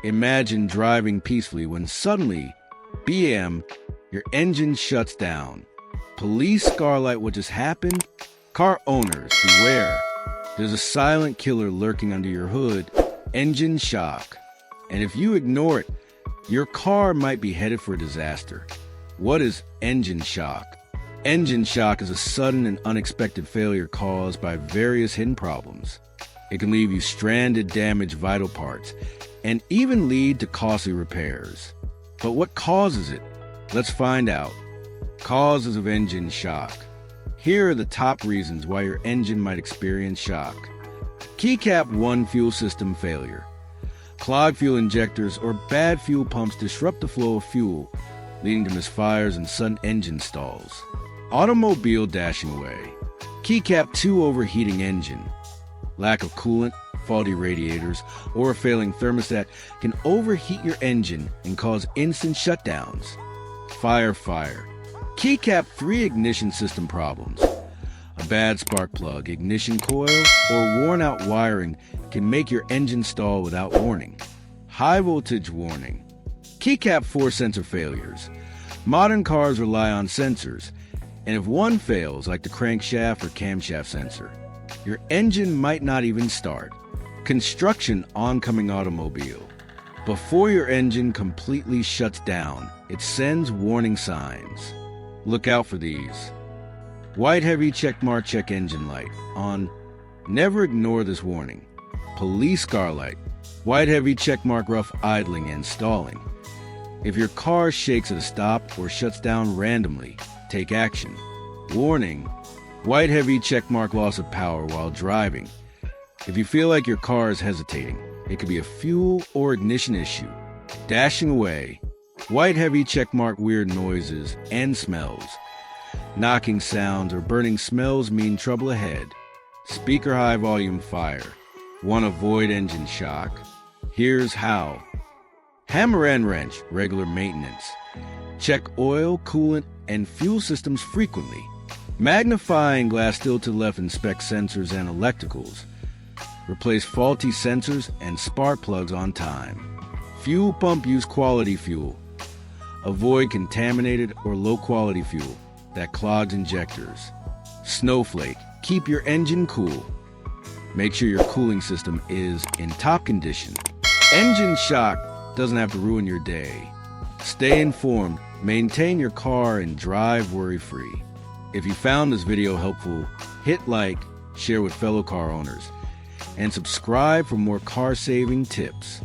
Imagine driving peacefully when suddenly, BM, your engine shuts down. Police scarlight what just happened? Car owners, beware. There's a silent killer lurking under your hood, engine shock. And if you ignore it, your car might be headed for a disaster. What is engine shock? Engine shock is a sudden and unexpected failure caused by various hidden problems. It can leave you stranded, damage vital parts, and even lead to costly repairs. But what causes it? Let's find out. Causes of engine shock. Here are the top reasons why your engine might experience shock. Keycap 1 fuel system failure. Clogged fuel injectors or bad fuel pumps disrupt the flow of fuel, leading to misfires and sudden engine stalls. Automobile dashing away. Keycap 2 overheating engine. Lack of coolant, faulty radiators, or a failing thermostat can overheat your engine and cause instant shutdowns. Fire. Keycap 3 ignition system problems. A bad spark plug, ignition coil, or worn-out wiring can make your engine stall without warning. High voltage warning. Keycap 4 sensor failures. Modern cars rely on sensors, and if one fails, like the crankshaft or camshaft sensor, your engine might not even start. Construction oncoming automobile. Before your engine completely shuts down, it sends warning signs. Look out for these. White heavy checkmark check engine light on. Never ignore this warning. Police car light. White heavy checkmark rough idling and stalling. If your car shakes at a stop or shuts down randomly, take action. Warning. White heavy checkmark loss of power while driving. If you feel like your car is hesitating, it could be a fuel or ignition issue. Dashing away. White heavy checkmark weird noises and smells. Knocking sounds or burning smells mean trouble ahead. Speaker high volume fire. Want to avoid engine shock? Here's how. Hammer and wrench, regular maintenance. Check oil, coolant, and fuel systems frequently. Magnifying glass still to the left, inspect sensors and electricals. Replace faulty sensors and spark plugs on time. Fuel pump, use quality fuel. Avoid contaminated or low-quality fuel that clogs injectors. Snowflake, keep your engine cool. Make sure your cooling system is in top condition. Engine shock doesn't have to ruin your day. Stay informed, maintain your car, and drive worry-free. If you found this video helpful, hit like, share with fellow car owners, and subscribe for more car-saving tips.